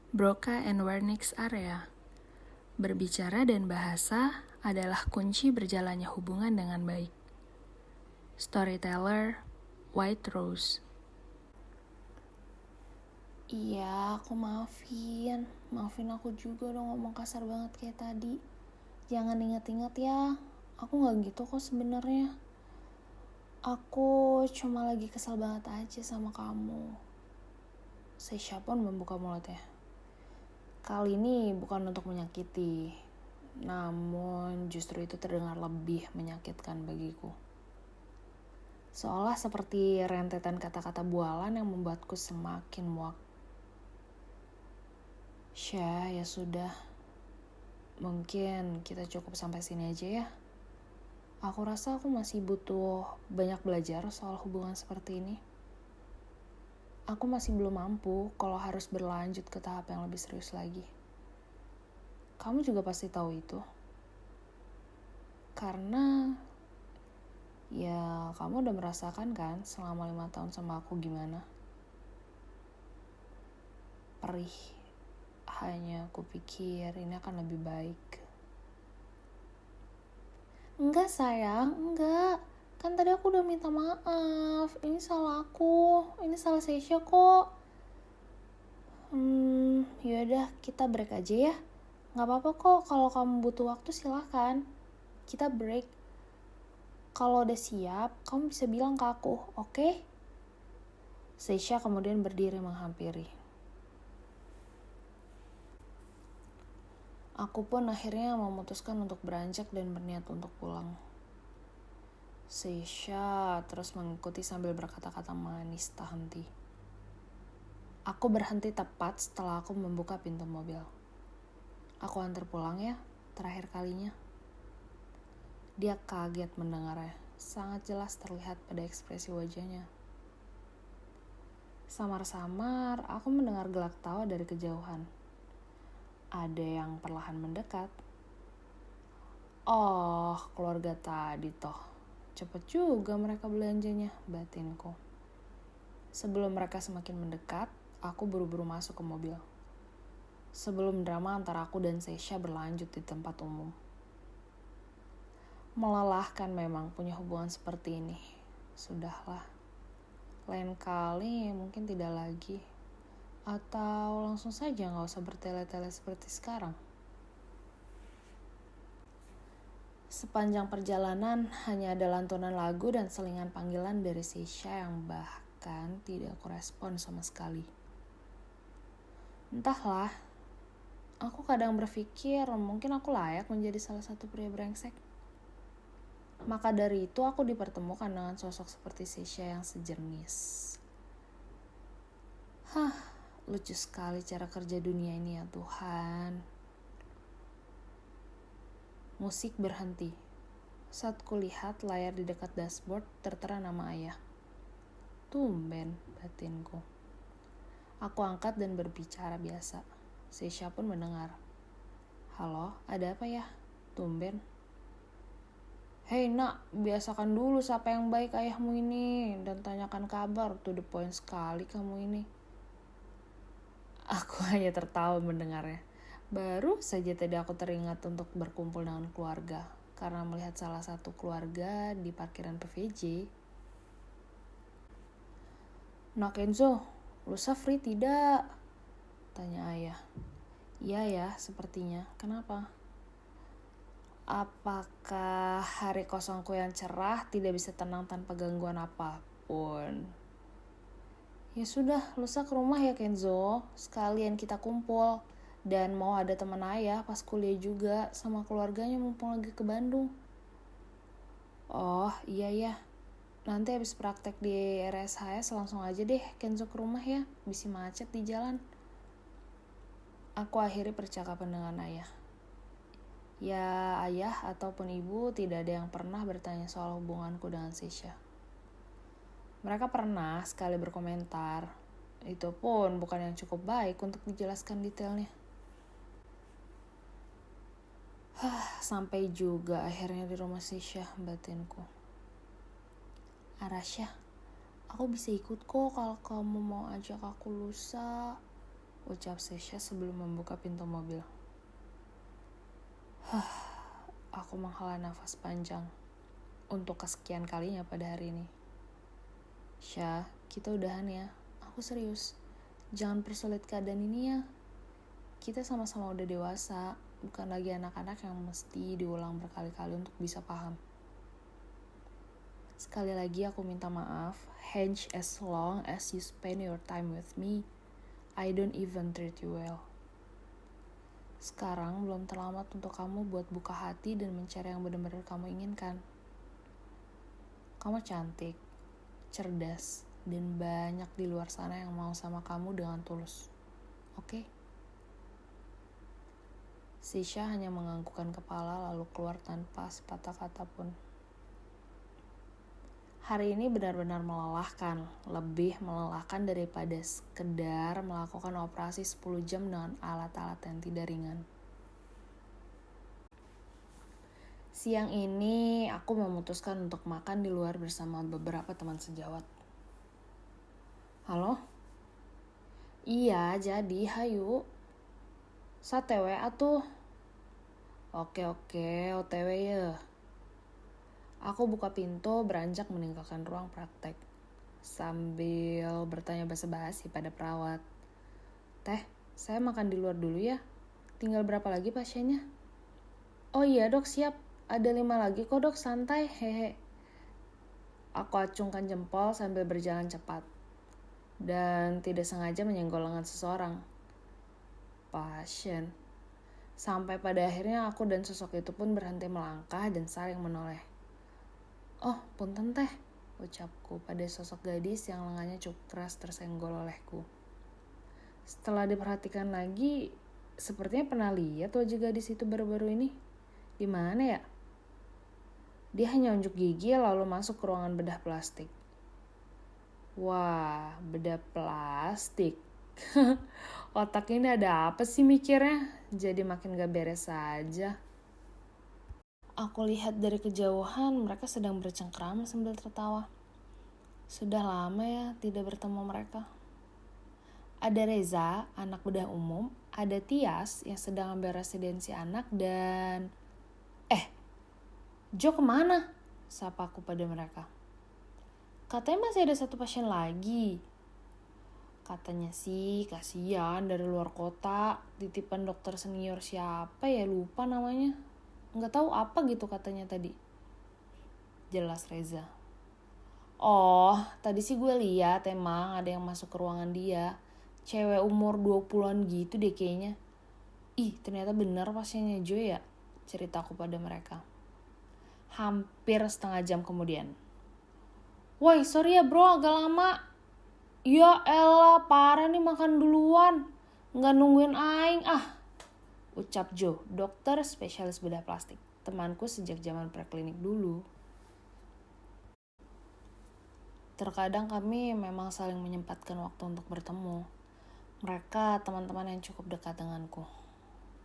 Broca and Wernicke's area. Berbicara dan bahasa adalah kunci berjalannya hubungan dengan baik. Storyteller, White Rose. Iya, aku maafin. Maafin aku juga udah ngomong kasar banget kayak tadi. Jangan inget-inget ya. Aku gak gitu kok sebenarnya. Aku cuma lagi kesel banget aja sama kamu. Seisha pun membuka mulutnya. Kali ini bukan untuk menyakiti, namun justru itu terdengar lebih menyakitkan bagiku. Seolah seperti rentetan kata-kata bualan yang membuatku semakin muak. Syah, ya sudah. Mungkin kita cukup sampai sini aja ya. Aku rasa aku masih butuh banyak belajar soal hubungan seperti ini. Aku masih belum mampu kalau harus berlanjut ke tahap yang lebih serius lagi. Kamu juga pasti tahu itu. Karena ya kamu udah merasakan kan selama 5 tahun sama aku gimana. Perih. Hanya aku pikir ini akan lebih baik. Enggak sayang, enggak. Kan tadi aku udah minta maaf. Ini salah aku. Ini salah Seisha kok. Yaudah kita break aja ya. Gak apa-apa kok kalau kamu butuh waktu silahkan. Kita break. Kalau udah siap, kamu bisa bilang ke aku, oke? Seisha kemudian berdiri menghampiri. Aku pun akhirnya memutuskan untuk beranjak dan berniat untuk pulang. Seisha terus mengikuti sambil berkata-kata manis tak henti. Aku berhenti tepat setelah aku membuka pintu mobil. Aku antar pulang ya, terakhir kalinya. Dia kaget mendengarnya, sangat jelas terlihat pada ekspresi wajahnya. Samar-samar, aku mendengar gelak tawa dari kejauhan. Ada yang perlahan mendekat. Oh, keluarga tadi toh. Cepet juga mereka belanjanya, batinku. Sebelum mereka semakin mendekat, aku buru-buru masuk ke mobil. Sebelum drama antara aku dan Seisha berlanjut di tempat umum. Melelahkan memang punya hubungan seperti ini. Sudahlah. Lain kali mungkin tidak lagi. Atau langsung saja gak usah bertele-tele seperti sekarang. Sepanjang perjalanan hanya ada lantunan lagu dan selingan panggilan dari Seisha yang bahkan tidak aku respon sama sekali. Entahlah, aku kadang berpikir mungkin aku layak menjadi salah satu pria brengsek. Maka dari itu aku dipertemukan dengan sosok seperti Seisha yang sejenis. Lucu sekali cara kerja dunia ini ya Tuhan. Musik berhenti. Saat kulihat layar di dekat dashboard tertera nama ayah. Tumben, batinku. Aku angkat dan berbicara biasa. Seisha pun mendengar. Halo, ada apa ya? Tumben. Hei nak, biasakan dulu siapa yang baik ayahmu ini. Dan tanyakan kabar, to the point sekali kamu ini. Aku hanya tertawa mendengarnya. Baru saja tadi aku teringat untuk berkumpul dengan keluarga. Karena melihat salah satu keluarga di parkiran PVJ. Nak Enzo, lusa free tidak? Tanya ayah. Iya ya, sepertinya. Kenapa? Apakah hari kosongku yang cerah tidak bisa tenang tanpa gangguan apapun? Ya sudah, lusa ke rumah ya Kenzo. Sekalian kita kumpul. Dan mau ada teman ayah pas kuliah juga sama keluarganya mumpung lagi ke Bandung. Oh iya ya. Nanti habis praktek di RSHS langsung aja deh Kenzo ke rumah ya. Bisa macet di jalan. Aku akhiri percakapan dengan ayah. Ya ayah ataupun ibu tidak ada yang pernah bertanya soal hubunganku dengan Seisha. Mereka pernah sekali berkomentar. Itu pun bukan yang cukup baik untuk dijelaskan detailnya. Sampai juga akhirnya di rumah Seisha, batinku. Arasya, aku bisa ikut kok kalau kamu mau ajak aku lusa. ucap Sesha sebelum membuka pintu mobil. Aku menghela nafas panjang untuk kesekian kalinya pada hari ini. Syah, kita udahan ya. Aku serius. Jangan persulit keadaan ini ya. Kita sama-sama udah dewasa, bukan lagi anak-anak yang mesti diulang berkali-kali untuk bisa paham. Sekali lagi aku minta maaf. Hence, as long as you spend your time with me, I don't even treat you well. Sekarang belum terlambat untuk kamu buat buka hati dan mencari yang benar-benar kamu inginkan. Kamu cantik, cerdas, dan banyak di luar sana yang mau sama kamu dengan tulus. Oke? Sisha hanya menganggukkan kepala lalu keluar tanpa sepatah kata pun. Hari ini benar-benar melelahkan, lebih melelahkan daripada sekedar melakukan operasi 10 jam dengan alat-alat yang tidak ringan. Siang ini aku memutuskan untuk makan di luar bersama beberapa teman sejawat. Halo? Iya, jadi hayu. Sate WA tuh. Oke, OTW ya. Aku buka pintu beranjak meninggalkan ruang praktek. Sambil bertanya basa-basi pada perawat. Teh, saya makan di luar dulu ya. Tinggal berapa lagi pasiennya? Oh iya dok, siap. Ada 5 lagi kok dok, santai, hehe. Aku acungkan jempol sambil berjalan cepat. Dan tidak sengaja menyenggol lengan seseorang. Pasien. Sampai pada akhirnya aku dan sosok itu pun berhenti melangkah dan saling menoleh. Oh, punten teh, ucapku pada sosok gadis yang lengannya cukup keras tersenggol olehku. Setelah diperhatikan lagi, sepertinya pernah lihat wajah gadis itu baru-baru ini. Di mana ya? Dia hanya unjuk gigi lalu masuk ke ruangan bedah plastik. Wah, bedah plastik. Otak ini ada apa sih mikirnya? Jadi makin gak beres saja. Aku lihat dari kejauhan mereka sedang bercengkrama sambil tertawa. Sudah lama ya tidak bertemu mereka. Ada Reza, anak bedah umum. Ada Tias yang sedang ambil residensi anak dan... Jo kemana? Sapa aku pada mereka. Katanya masih ada 1 pasien lagi. Katanya sih kasihan dari luar kota. Titipan dokter senior siapa ya, lupa namanya. Nggak tahu apa gitu katanya tadi. Jelas Reza. Oh, tadi sih gue lihat emang ada yang masuk ke ruangan dia. Cewek umur 20-an gitu deh kayaknya. Ih, ternyata benar pasiennya Jo ya, ceritaku pada mereka. Hampir setengah jam kemudian. Woi, sorry ya bro, agak lama. Ya elah, parah nih makan duluan. Nggak nungguin aing, ucap Jo, dokter spesialis bedah plastik. Temanku sejak zaman preklinik dulu. Terkadang kami memang saling menyempatkan waktu untuk bertemu. Mereka teman-teman yang cukup dekat denganku.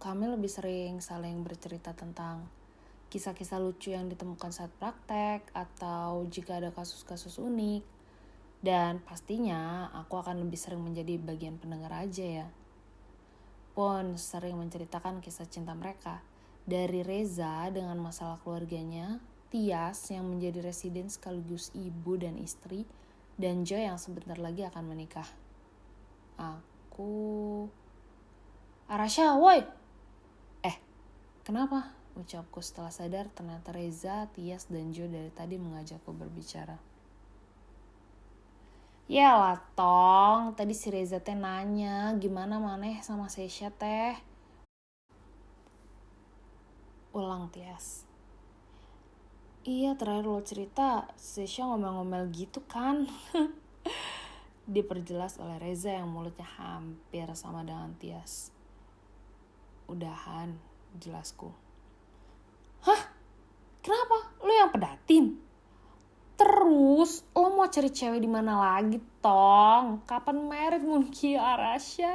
Kami lebih sering saling bercerita tentang kisah-kisah lucu yang ditemukan saat praktek atau jika ada kasus-kasus unik. Dan pastinya aku akan lebih sering menjadi bagian pendengar aja ya. Pun sering menceritakan kisah cinta mereka. Dari Reza dengan masalah keluarganya, Tias yang menjadi residen sekaligus ibu dan istri, dan Jo yang sebentar lagi akan menikah. Arasha, woi! Kenapa? Ucapku setelah sadar ternyata Reza, Tias, dan Jo dari tadi mengajakku berbicara. Yalah Tong, tadi si Reza teh nanya gimana maneh sama Sesha teh. Ulang Tias. Iya, terakhir lo cerita Sesha ngomel-ngomel gitu kan. Diperjelas oleh Reza yang mulutnya hampir sama dengan Tias. Udahan, jelasku. Hah? Kenapa? Lo yang pedatin? Terus, lo mau cari cewek di mana lagi, Tong? Kapan married mungkin, Arasha?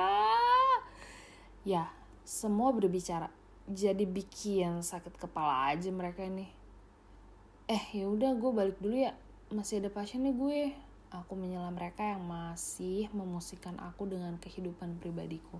Ya, semua berbicara. Jadi bikin sakit kepala aja mereka ini. Ya udah, gue balik dulu ya. Masih ada pasien nih gue. Aku menyela mereka yang masih memusikkan aku dengan kehidupan pribadiku.